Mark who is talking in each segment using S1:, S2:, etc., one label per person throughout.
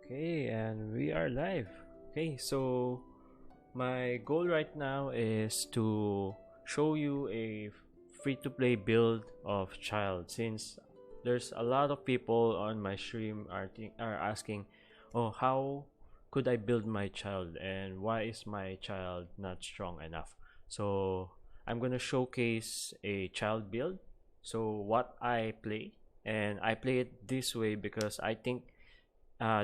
S1: Okay, and we are live. Okay, so my goal right now is to show you a free-to-play build of Childe, since there's a lot of people on my stream are asking, oh, how could I build my Childe and why is my Childe not strong enough? So I'm gonna showcase a Childe build. So what I play, and I play it this way because I think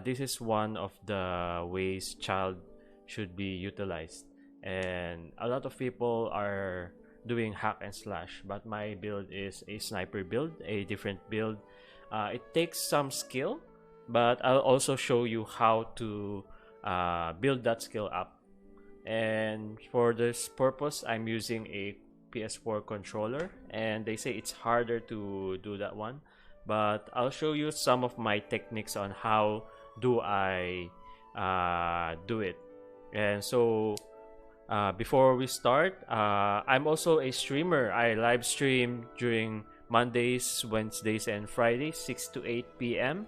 S1: this is one of the ways Childe should be utilized, and a lot of people are doing hack and slash, but my build is a sniper build, a different build. It takes some skill, but I'll also show you how to build that skill up. And for this purpose, I'm using a PS4 controller, and they say it's harder to do that one, but I'll show you some of my techniques on how do I do it. And so before we start, I'm also a streamer. I live stream during Mondays, Wednesdays, and Fridays, 6 to 8 p.m.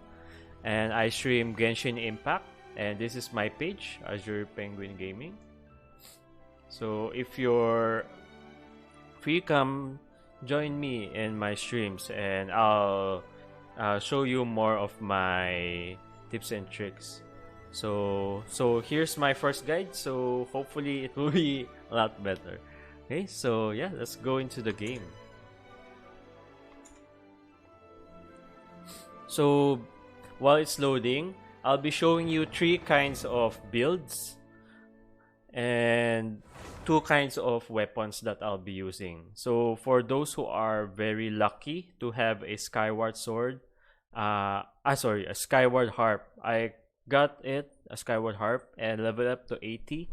S1: And I stream Genshin Impact, and this is my page, Azure Penguin Gaming. So if you're free, come join me in my streams, and I'll show you more of my tips and tricks. So here's my first guide. So hopefully it will be a lot better. Okay, so yeah, let's go into the game. So while it's loading, I'll be showing you 3 kinds of builds and 2 kinds of weapons that I'll be using. So for those who are very lucky to have a skyward sword, a skyward harp. I got it, a skyward harp, and leveled up to 80.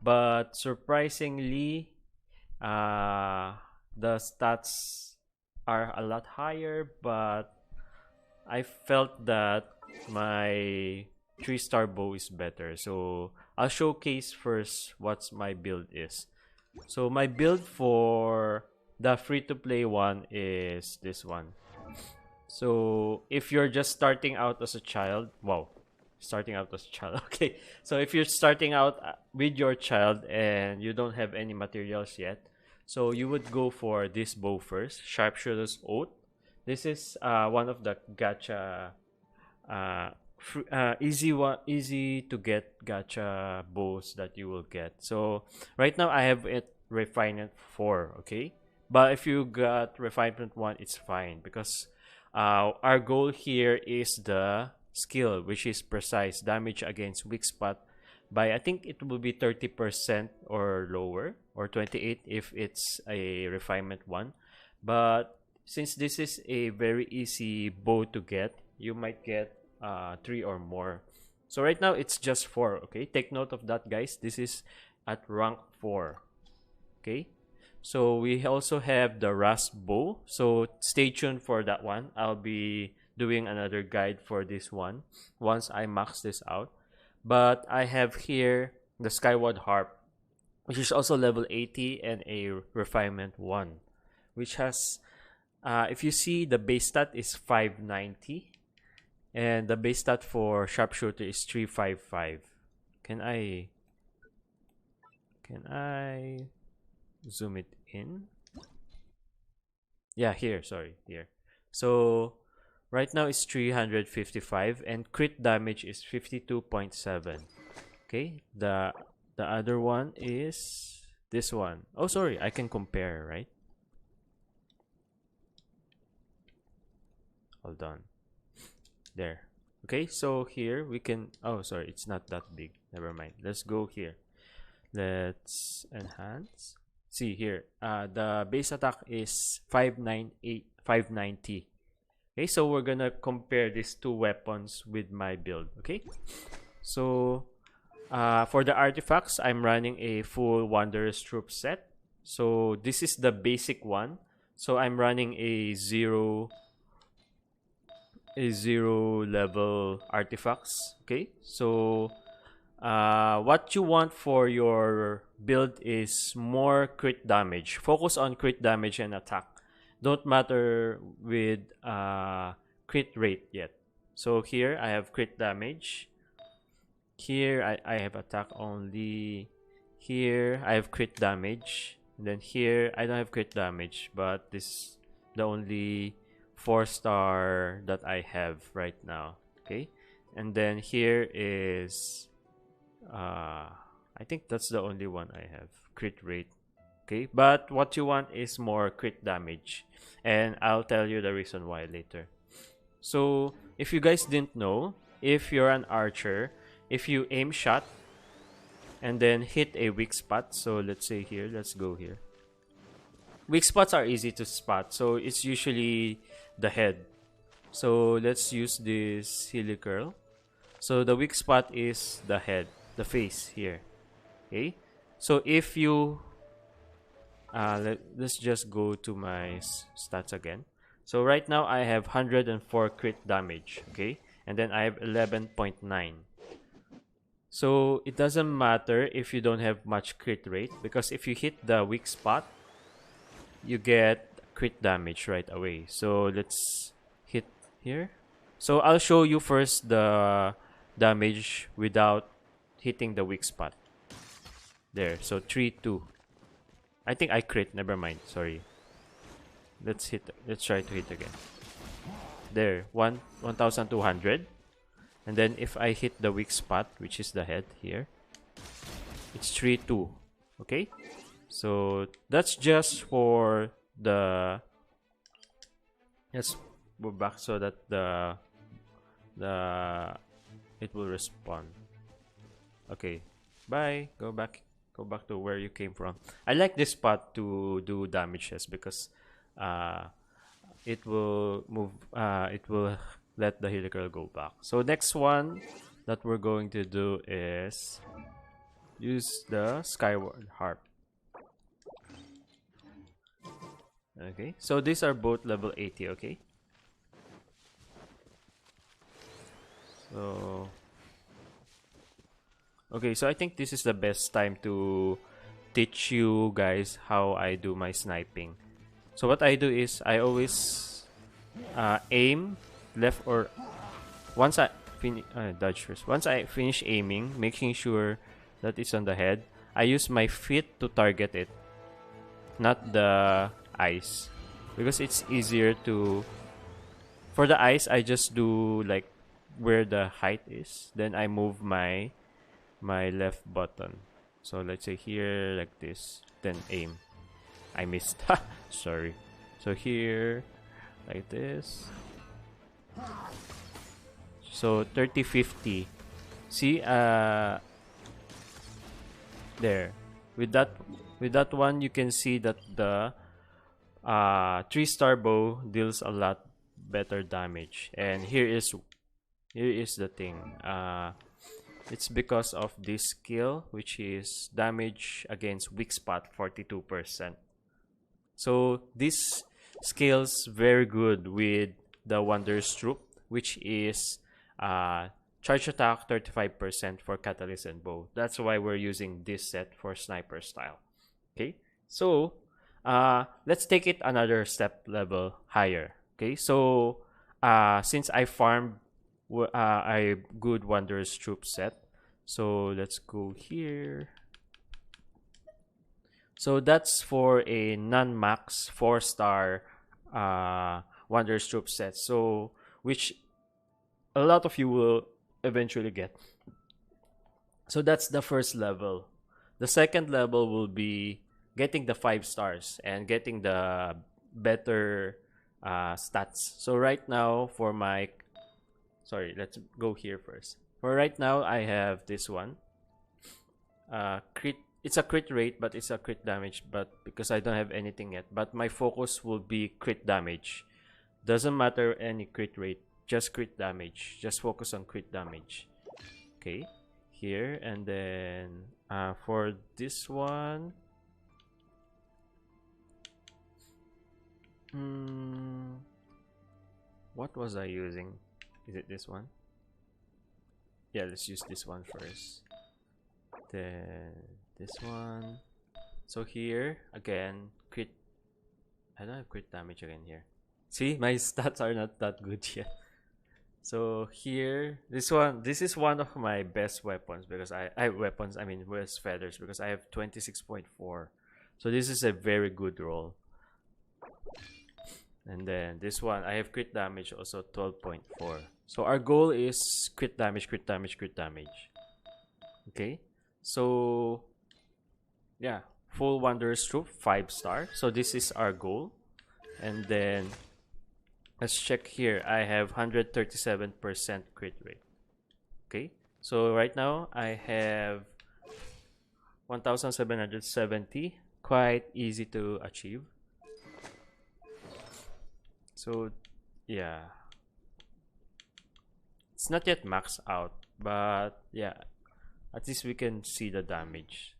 S1: But surprisingly, the stats are a lot higher, but I felt that my 3-star bow is better. So I'll showcase first what my build is. So my build for the free-to-play one is this one. So if you're just starting out as a child, okay. So if you're starting out with your child and you don't have any materials yet, so you would go for this bow first, Sharpshooters Oath. This is one of the gacha, easy to get gacha bows that you will get. So right now I have it refinement 4, okay. But if you got refinement 1, it's fine, because our goal here is the skill, which is precise damage against weak spot by, I think it will be 30% or lower, or 28 if it's a refinement 1. But since this is a very easy bow to get, you might get 3 or more. So right now it's just 4, okay. Take note of that, guys. This is at rank 4, okay. So we also have the Rust bow, so stay tuned for that one. I'll be doing another guide for this one once I max this out. But I have here the Skyward Harp, which is also level 80 and a refinement 1, which has, if you see, the base stat is 590 and the base stat for Sharpshooter is 355. Can I zoom it in? Yeah, here, sorry, here. So right now it's 355 and crit damage is 52.7. Okay, the other one is this one. Oh, sorry, I can compare, right? Hold on. There. Okay, so here we can, oh, sorry, it's not that big. Never mind. Let's go here. Let's enhance. See here, the base attack is 590. Okay, so we're gonna compare these 2 weapons with my build. Okay, so for the artifacts, I'm running a full Wanderer's Troupe set. So this is the basic one. So I'm running a zero level artifacts. Okay, so what you want for your build is more crit damage. Focus on crit damage and attack. Don't matter with crit rate yet. So here I have crit damage Here I have attack only. Here I have crit damage. And then here I don't have crit damage, but this is the only 4-star that I have right now. Okay, and then here is I think that's the only one I have, crit rate. Okay, but what you want is more crit damage, and I'll tell you the reason why later. So if you guys didn't know, if you're an archer, if you aim shot and then hit a weak spot, so let's say here, let's go here. Weak spots are easy to spot, so it's usually the head. So let's use this helical. So the weak spot is the head, the face here. Okay, so if you let's just go to my stats again. So right now I have 104 crit damage, okay, and then I have 11.9. So it doesn't matter if you don't have much crit rate, because if you hit the weak spot, you get crit damage right away. So let's hit here. So I'll show you first the damage without hitting the weak spot. There, so 3-2. I think I crit, never mind, sorry. Let's try to hit again. There, 1200. And then if I hit the weak spot, which is the head here, it's 3-2. Okay? So that's just for the, let's go back so that it will respond. Okay. Bye. Go back to where you came from. I like this spot to do damages because it will move, it will let the helical go back. So next one that we're going to do is use the skyward harp. Okay, so these are both level 80. Okay, so so I think this is the best time to teach you guys how I do my sniping. So what I do is I always aim left, or once I dodge first. Once I finish aiming, making sure that it's on the head, I use my feet to target it, not the eyes, because it's easier to. For the eyes, I just do like where the height is, then I move my left button. So let's say here like this, then aim. I missed. Sorry. So here like this. So 30-50. See, there. With that one, you can see that the 3-star bow deals a lot better damage. And here is the thing. It's because of this skill, which is damage against weak spot 42%. So this scales very good with the Wanderer's Troupe, which is charge attack 35% for catalyst and bow. That's why we're using this set for sniper style. Okay, so let's take it another step level higher. Okay, so since I farmed a good Wanderer's Troupe set, so let's go here. So that's for a non-max 4-star Wanderer's Troupe set, so which a lot of you will eventually get. So that's the first level. The second level will be getting the 5 stars and getting the better stats. So right now for my, sorry, let's go here first. For right now, I have this one. Crit. It's a crit rate, but it's a crit damage. But because I don't have anything yet, but my focus will be crit damage. Doesn't matter any crit rate, just crit damage. Just focus on crit damage. Okay, here, and then for this one, what was I using? Is it this one? Yeah, let's use this one first. Then this one. So here again, crit. I don't have crit damage again here. See, my stats are not that good yet. So here, this is one of my best weapons because I mean, best feathers because I have 26.4. So this is a very good roll. And then this one, I have crit damage also 12.4. So our goal is crit damage, crit damage, crit damage. Okay. So yeah, full Wanderer's Troupe 5-star. So this is our goal. And then let's check here. I have 137% crit rate. Okay. So right now I have 1770. Quite easy to achieve. So yeah, it's not yet maxed out, but yeah, at least we can see the damage.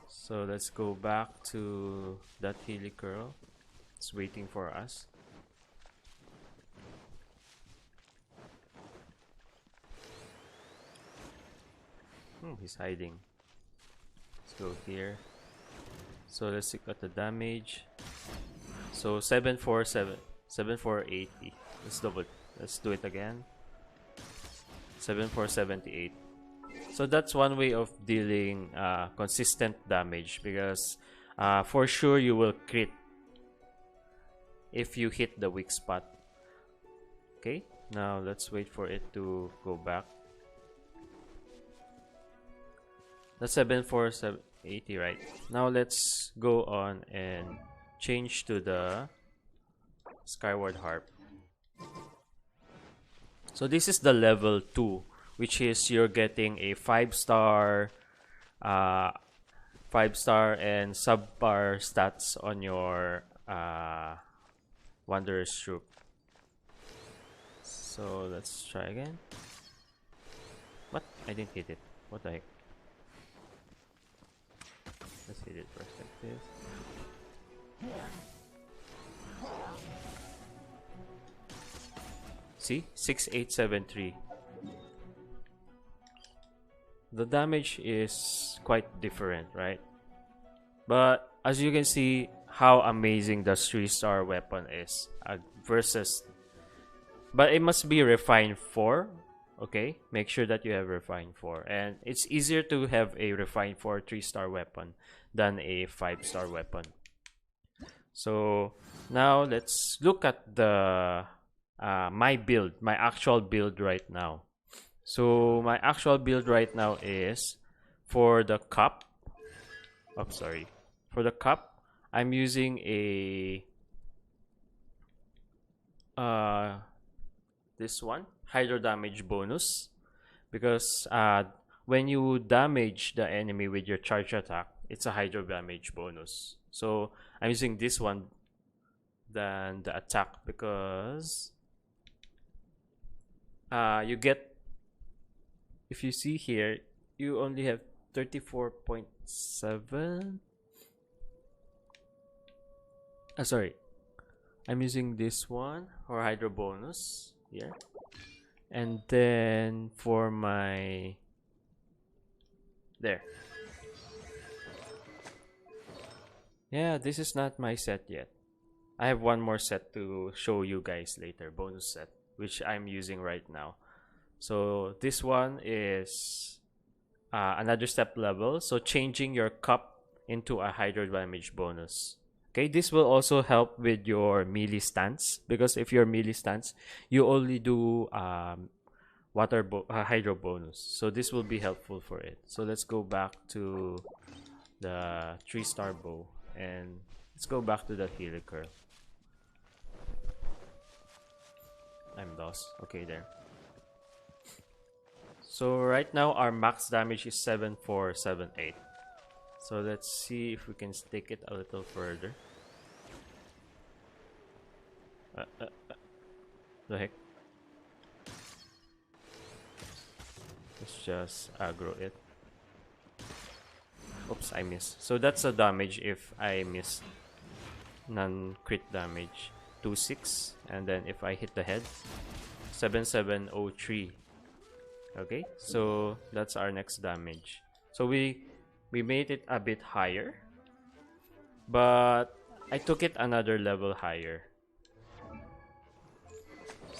S1: So let's go back to that Healy Curl. It's waiting for us. He's hiding. Let's go here. So let's look at the damage. So 747, 7480. Let's do it again. 7478. So that's one way of dealing consistent damage because for sure you will crit if you hit the weak spot. Okay, now let's wait for it to go back. That's 7480, right? Now let's go on and change to the Skyward Harp. So this is the level 2, which is you're getting a 5-star, 5-star and subpar stats on your Wanderer's Troupe. So let's try again. What? I didn't hit it. What the heck? Let's hit it first like this. See? 6873. The damage is quite different, right? But as you can see how amazing the 3-star weapon is versus, but it must be refined 4. Okay, make sure that you have refined 4, and it's easier to have a refined 4 3-star weapon than a 5-star weapon. So now let's look at the my build, my actual build right now. So my actual build right now is for the cup. Oh, sorry. For the cup, I'm using a this one, hydro damage bonus, because when you damage the enemy with your charge attack, it's a hydro damage bonus. So I'm using this one than the attack because you get, if you see here, you only have 34.7. Sorry, I'm using this one for hydro bonus here, and then for my there. Yeah, this is not my set yet. I have one more set to show you guys later, bonus set, which I'm using right now. So this one is another step level, so changing your cup into a hydro damage bonus. Okay, this will also help with your melee stance, because if you're melee stance, you only do hydro bonus. So this will be helpful for it. So let's go back to the 3-star bow and let's go back to the Healy Curl. I'm lost. Okay, there. So right now our max damage is 7478. So let's see if we can stick it a little further. The heck? Let's just aggro it. Oops, I missed. So that's a damage if I miss non-crit damage. 2-6, and then if I hit the head, 7703. Okay, so that's our next damage. So we made it a bit higher, but I took it another level higher.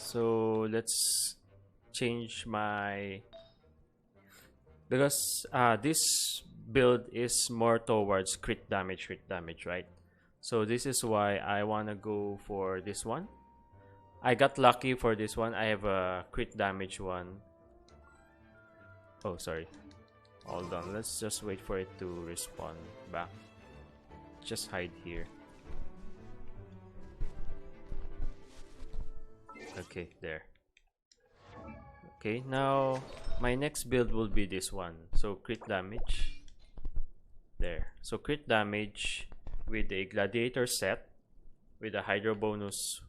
S1: So let's change my, because this build is more towards crit damage, right? So this is why I want to go for this one. I got lucky for this one. I have a crit damage one. Oh, sorry. Hold on. Let's just wait for it to respawn back. Just hide here. Okay, there. Okay, now my next build will be this one. So crit damage. There. So crit damage with a gladiator set with a hydro bonus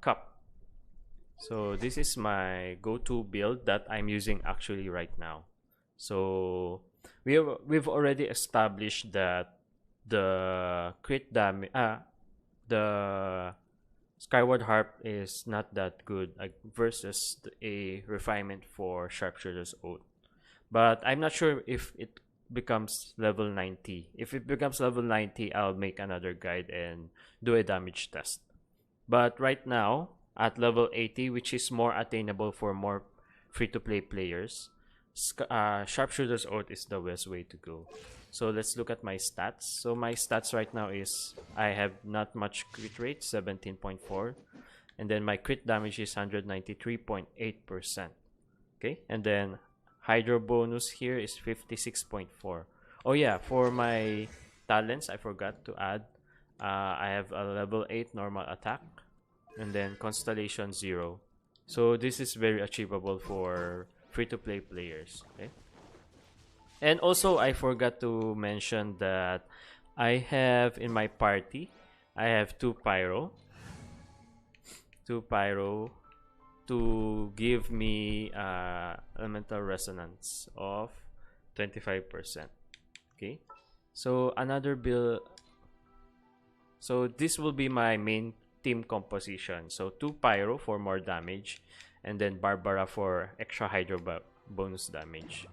S1: cup. So this is my go-to build that I'm using actually right now. So we've already established that the crit damage the Skyward Harp is not that good versus a refinement for Sharpshooters Oath. But I'm not sure if it becomes level 90. If it becomes level 90, I'll make another guide and do a damage test. But right now, at level 80, which is more attainable for more free-to-play players, Sharpshooter's Oath is the best way to go. So let's look at my stats. So my stats right now is I have not much crit rate, 17.4. And then my crit damage is 193.8%. Okay, and then Hydro bonus here is 56.4. Oh yeah, for my talents, I forgot to add. I have a level 8 normal attack. And then Constellation 0. So this is very achievable for free-to-play players. Okay. And also, I forgot to mention that I have in my party, I have 2 pyro. 2 pyro to give me elemental resonance of 25%. Okay. So another build. So this will be my main team composition. So 2 pyro for more damage, and then Barbara for extra hydro bonus damage.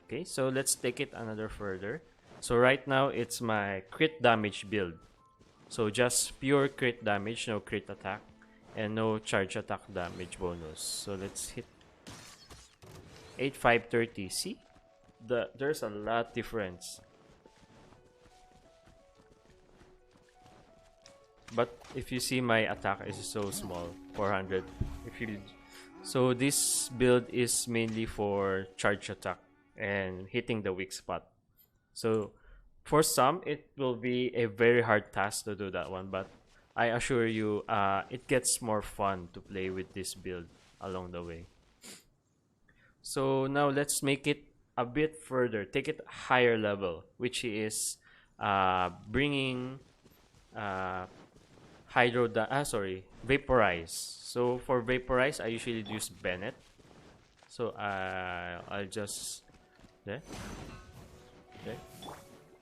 S1: Okay, so let's take it another further. So right now it's my crit damage build. So just pure crit damage, no crit attack, and no charge attack damage bonus. So let's hit 8530. See? There's a lot difference. But if you see, my attack is so small, 400. So this build is mainly for charge attack and hitting the weak spot. So for some, it will be a very hard task to do that one, but I assure you, it gets more fun to play with this build along the way. So now let's make it a bit further, take it higher level, which is bringing Vaporize. So for Vaporize, I usually use Bennett. So I'll just there.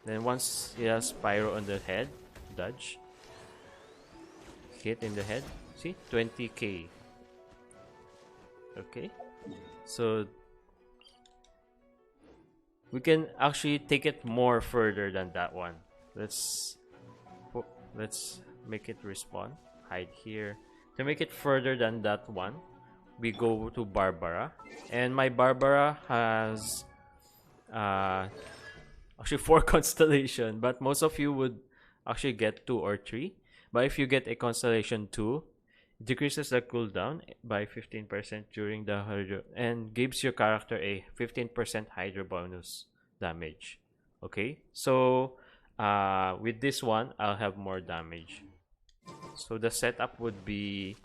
S1: Then once he has pyro on the head, dodge, hit in the head. See, 20k. Okay, so we can actually take it more further than that one. Let's make it respawn. Hide here. To make it further than that one, we go to Barbara, and my Barbara has actually 4 constellation, but most of you would actually get 2 or 3. But if you get a constellation 2, it decreases the cooldown by 15% during the hydro and gives your character a 15% hydro bonus damage. Okay, so with this one, I'll have more damage. So the setup would be...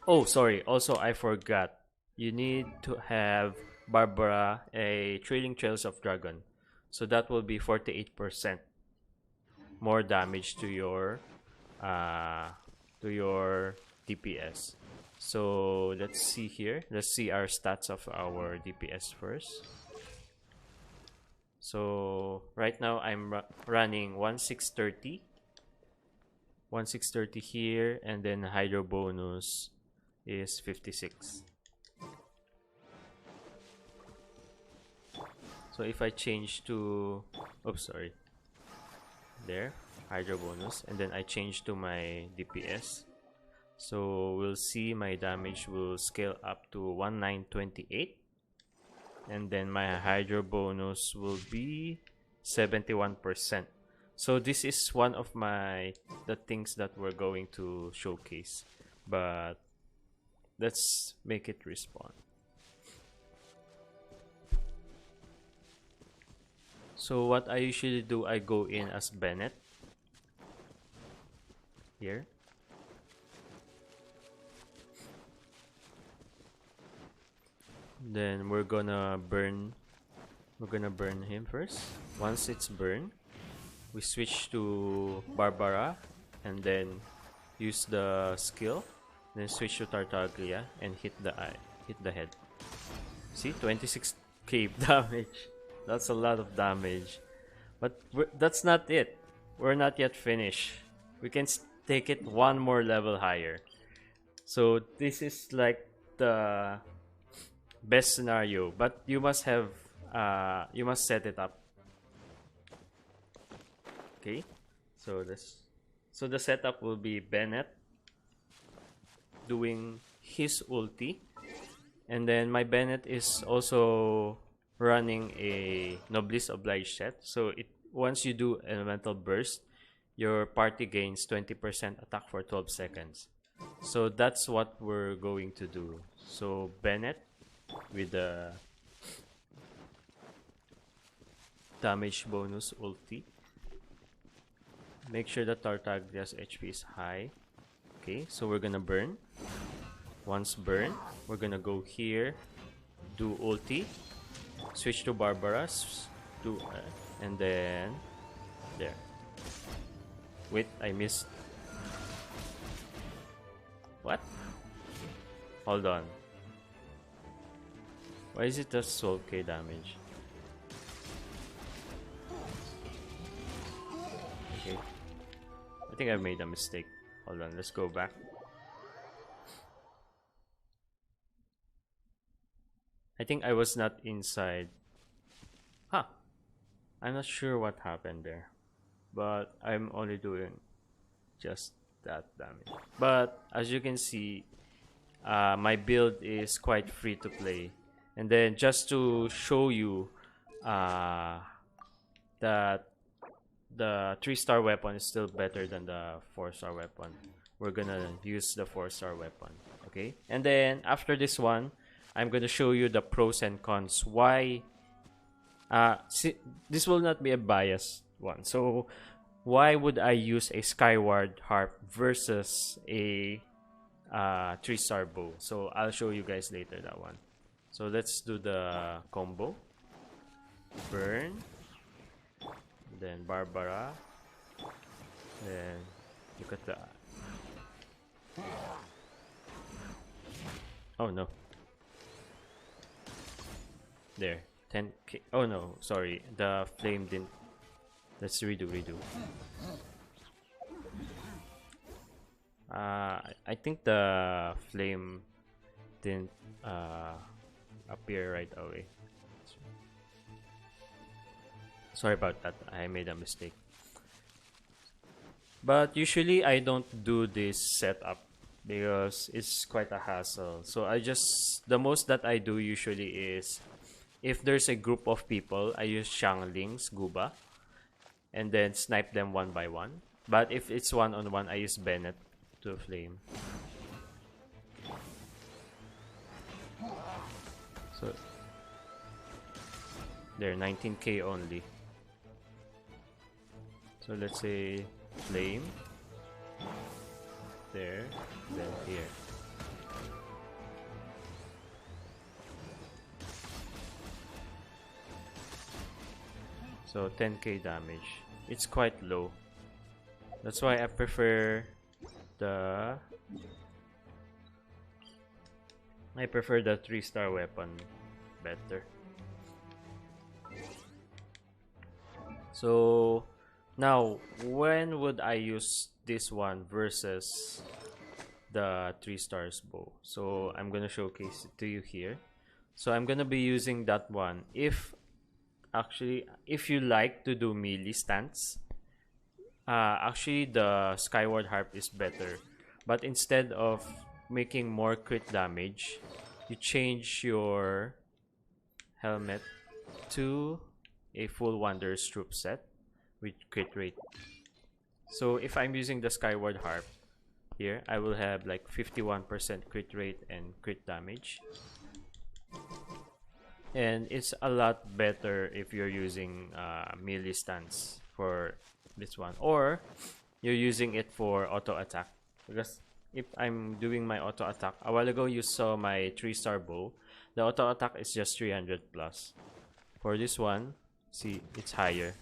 S1: Oh, sorry. Also, I forgot. You need to have Barbara a Trailing Trails of Dragon. So that will be 48% more damage to your DPS. So let's see here. Let's see our stats of our DPS first. So right now I'm running 1630. 1630 here, and then hydro bonus is 56. So if I change to, oops, sorry, there, Hydro bonus, and then I change to my DPS. So we'll see my damage will scale up to 1928, and then my Hydro bonus will be 71%. So this is one of the things that we're going to showcase, but let's make it respawn. So what I usually do, I go in as Bennett here. Then we're gonna burn him first. Once it's burned, we switch to Barbara and then use the skill, then switch to Tartaglia and hit the head. See, 26k damage. That's a lot of damage. But that's not it. We're not yet finished. We can take it one more level higher. So this is like the best scenario, but you must have you must set it up. Okay, so the setup will be Bennett doing his ulti, and then my Bennett is also running a Noblesse Oblige set. So once you do elemental burst, your party gains 20% attack for 12 seconds. So that's what we're going to do. So Bennett with the damage bonus ulti. Make sure that Tartaglia's HP is high. Okay, so we're gonna burn. Once burn, we're gonna go here, do ulti, switch to Barbara's, and then there. Wait, I missed. What? Hold on. Why is it just 12k damage? Okay. I think I made a mistake. Hold on, let's go back. I think I was not inside. Huh. I'm not sure what happened there. But I'm only doing just that damage. But as you can see, my build is quite free to play. And then just to show you that the 3-star weapon is still better than the 4-star weapon, we're gonna use the 4-star weapon. Okay, and then after this one, I'm gonna show you the pros and cons. Why this will not be a biased one. So why would I use a Skyward Harp versus a 3-star bow? So I'll show you guys later that one. So let's do the combo. Burn, then Barbara, then look at that. Oh no. There, 10k. Oh no, sorry, the flame didn't. Let's redo. I think the flame didn't appear right away. Sorry about that, I made a mistake. But usually I don't do this setup because it's quite a hassle. So the most that I do usually is, if there's a group of people, I use Xiangling's Guba and then snipe them one by one. But if it's one-on-one, I use Bennett to flame. So there, 19k only. So let's say flame there, then here. So 10k damage. It's quite low. That's why I prefer the 3-star weapon better. So now, when would I use this one versus the 3-stars bow? So I'm gonna showcase it to you here. So I'm gonna be using that one if you like to do melee stance. Actually, the Skyward Harp is better, but instead of making more crit damage, you change your helmet to a full Wanderer's Troupe set with crit rate. So if I'm using the Skyward Harp here, I will have like 51% crit rate and crit damage. And it's a lot better if you're using melee stance for this one, or you're using it for auto attack. Because if I'm doing my auto attack, a while ago you saw my 3-star bow, the auto attack is just 300 plus. For this one, see, it's higher.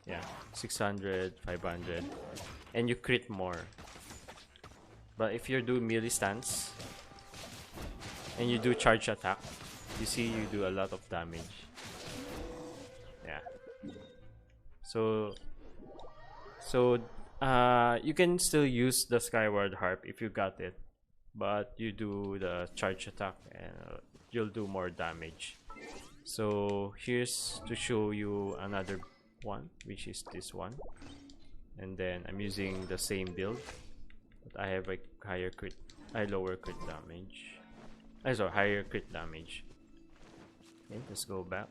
S1: Yeah, 600, 500, and you crit more. But if you do melee stance and you do charge attack, you see you do a lot of damage. Yeah. So you can still use the Skyward Harp if you got it, but you do the charge attack and you'll do more damage. So here's to show you another one, which is this one. And then I'm using the same build, but I have a lower crit damage. Sorry, higher crit damage. Okay, let's go back.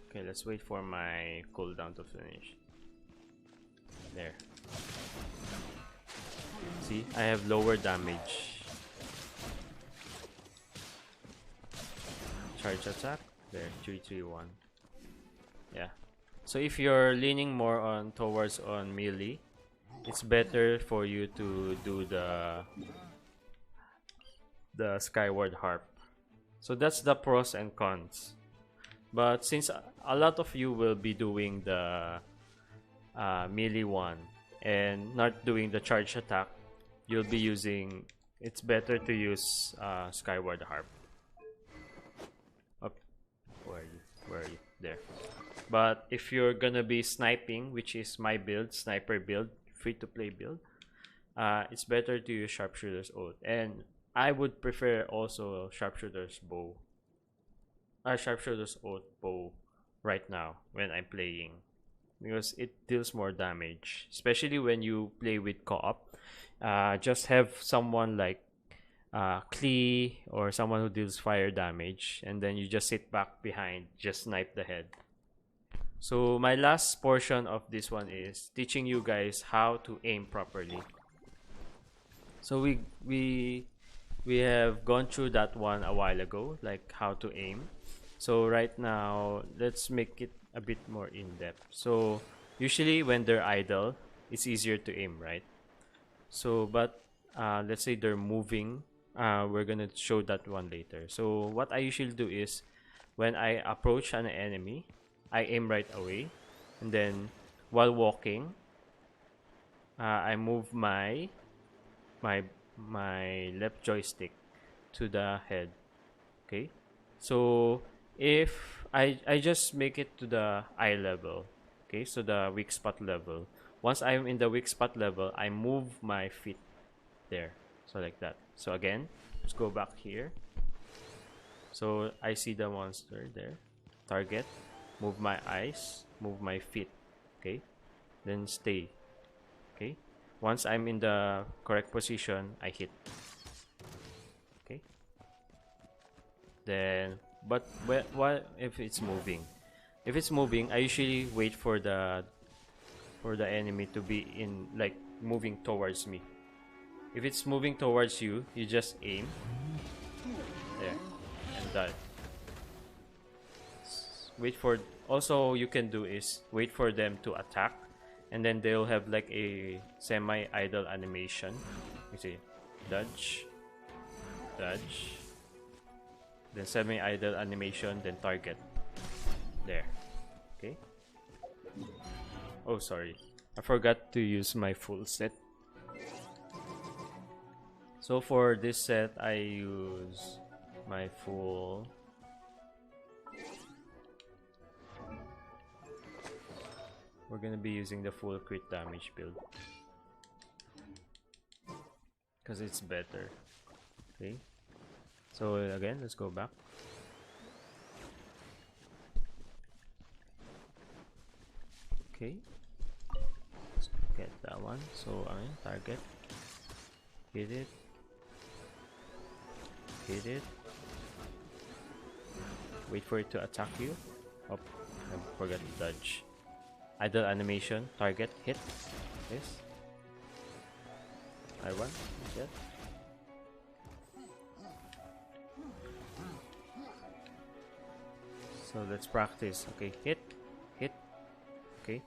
S1: Okay, let's wait for my cooldown to finish. There. See, I have lower damage. Charge attack. There, 331. Yeah. So if you're leaning more towards melee, it's better for you to do the Skyward Harp. So that's the pros and cons. But since a lot of you will be doing the melee one and not doing the charge attack, you'll be using, it's better to use Skyward Harp. Up, where are you? There. But if you're gonna be sniping, which is my build, sniper build, free to play build, it's better to use Sharpshooters Oath, and I would prefer also Sharpshooters bow. Sharpshooters Oath bow right now when I'm playing, because it deals more damage, especially when you play with co-op. Just have someone like Klee or someone who deals fire damage, and then you just sit back behind, just snipe the head. So my last portion of this one is teaching you guys how to aim properly. So we have gone through that one a while ago, like how to aim. So right now, let's make it a bit more in-depth. So usually when they're idle, it's easier to aim, right? So but let's say they're moving, we're gonna show that one later. So what I usually do is, when I approach an enemy, I aim right away, and then while walking, I move my left joystick to the head. Okay, so if I just make it to the eye level, okay, so the weak spot level. Once I'm in the weak spot level, I move my feet there, so like that. So again, let's go back here. So I see the monster there, target, move my eyes, move my feet, okay, then stay. Okay, once I'm in the correct position, I hit. Okay, then but what if it's moving? If it's moving, I usually wait for the enemy to be in, like, moving towards me. If it's moving towards you, you just aim there and die. Wait for, also you can do is wait for them to attack, and then they'll have like a semi-idle animation. You see, dodge, dodge, then semi-idle animation, then target. There. Okay. Oh, sorry, I forgot to use my full set. So for this set, I use my full. We're gonna be using the full crit damage build because it's better. Okay, so again, let's go back. Okay. Let's get that one. So target. Hit it. Hit it. Wait for it to attack you. Oh, I forgot to dodge. Idle animation. Target. Hit. Yes. I won. Yes. So let's practice. Okay, hit, hit. Okay.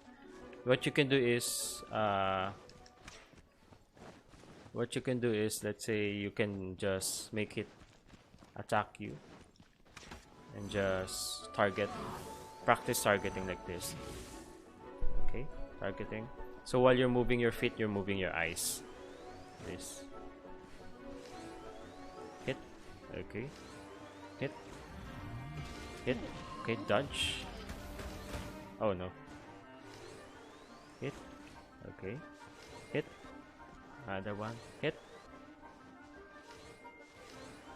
S1: What you can do is, let's say you can just make it attack you, and just practice targeting like this. Okay, targeting. So while you're moving your feet, you're moving your eyes. This. Hit. Okay. Hit. Hit. Okay, dodge. Oh no. Hit. Okay. Hit. Another one. Hit.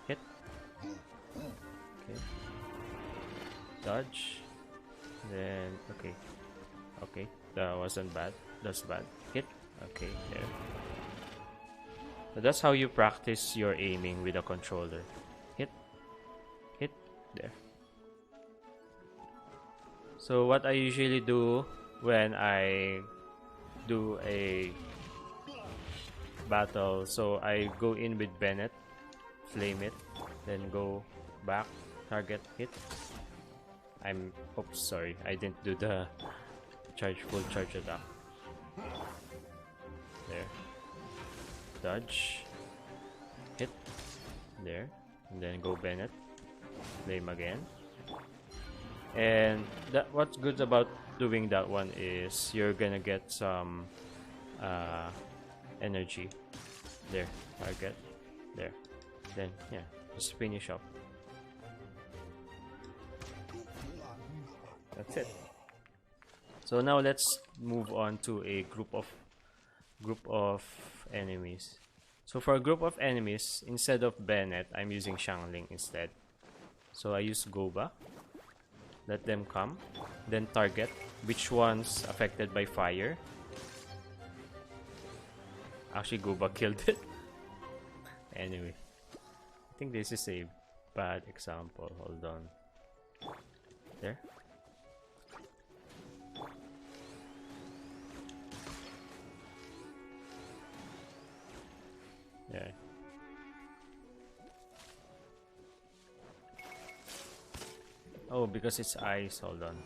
S1: Hit. Okay. Dodge. Then okay. Okay. That wasn't bad. That's bad. Hit. Okay, there. So that's how you practice your aiming with a controller. Hit. Hit. There. So what I usually do when I do a battle, so I go in with Bennett, flame it, then go back, target, hit. Oops, sorry, I didn't do the full charge attack. There. Dodge. Hit. There. And then go Bennett. Flame again. And what's good about doing that one is you're gonna get some energy. There. Target. There. Then yeah, just finish up. That's it. So now let's move on to a group of enemies. So for a group of enemies, instead of Bennett, I'm using Xiangling instead. So I use Goba. Let them come. Then target which one's affected by fire. Actually, Goba killed it. Anyway, I think this is a bad example. Hold on. There. Yeah. Oh, because it's ice. Hold on.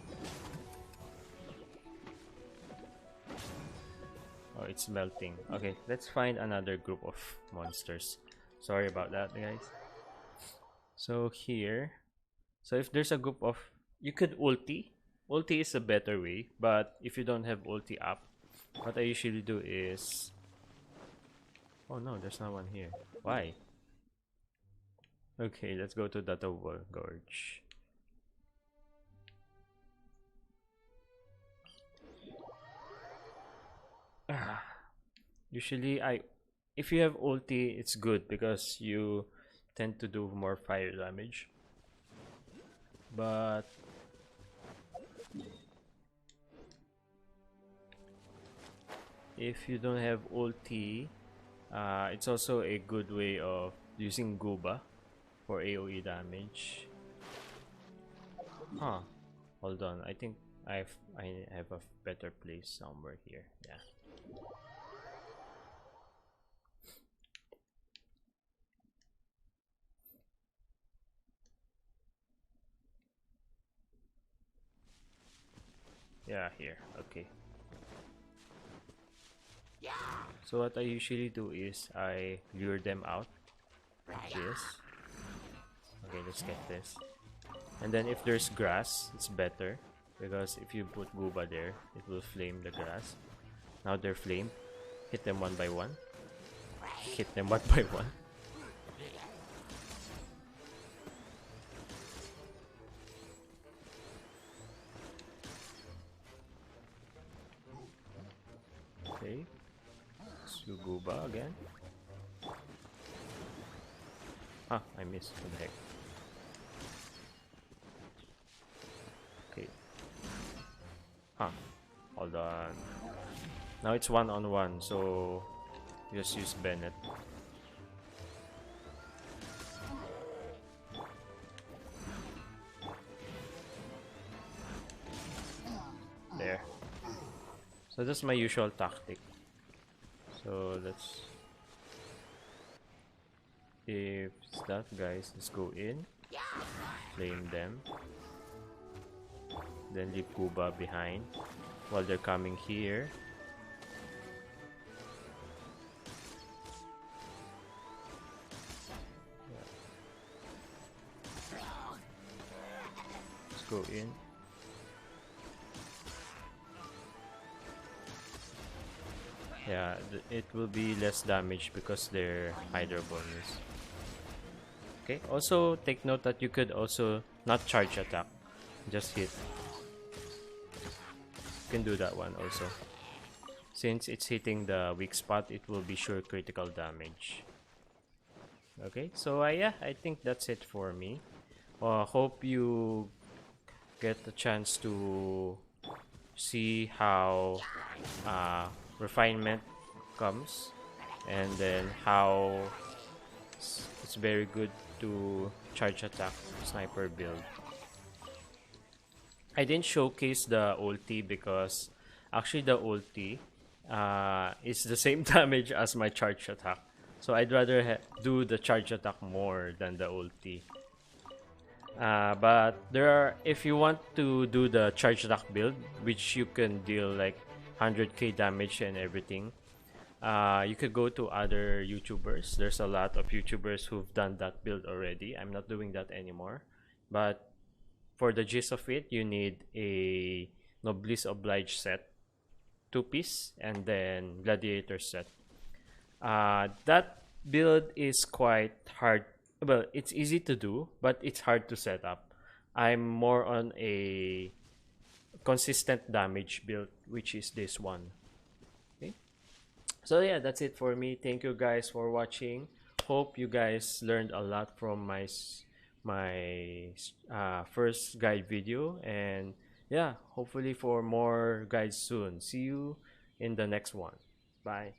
S1: Oh, it's melting. Okay, let's find another group of monsters. Sorry about that, guys. So here, so if there's a group of, you could ulti. Ulti is a better way, but if you don't have ulti up, what I usually do is, oh no, there's not one here. Why? Okay, let's go to Data Gorge. Usually, if you have ulti, it's good because you tend to do more fire damage. But if you don't have ulti, it's also a good way of using Goba for AoE damage. Huh. Hold on. I think I have a better place somewhere here. Yeah. Yeah, here. Okay. So what I usually do is I lure them out like this. Okay, let's get this. And then if there's grass, it's better because if you put Gooba there, it will flame the grass. Now they're flamed. Hit them one by one. Hit them one by one. Okay. Suguba again. Ah, I missed. What the heck? Okay. Huh. Hold Hold on. Now it's 1-on-1, so just use Bennett. There. So that's my usual tactic. So let's, if it's that, guys, let's go in, flame them, then leave Kuba behind while they're coming here. Let's go in. Yeah, it will be less damage because they're Hydra bonus. Okay, also take note that you could also not charge attack, just hit. You can do that one also. Since it's hitting the weak spot, it will be sure critical damage. Okay, so yeah, I think that's it for me. Hope you get the chance to see how refinement comes, and then how it's very good to charge attack sniper build. I didn't showcase the ulti because actually the ulti is the same damage as my charge attack, so I'd rather do the charge attack more than the ulti. But there are, if you want to do the charge attack build, which you can deal like 100k damage and everything, you could go to other YouTubers. There's a lot of YouTubers who've done that build already. I'm not doing that anymore. But for the gist of it, you need a Noblesse Oblige set, 2-piece, and then Gladiator set. That build is quite hard. Well, it's easy to do, but it's hard to set up. I'm more on a consistent damage build, which is this one. Okay, so yeah, that's it for me. Thank you guys for watching. Hope you guys learned a lot from my first guide video, and yeah, hopefully for more guides soon. See you in the next one. Bye.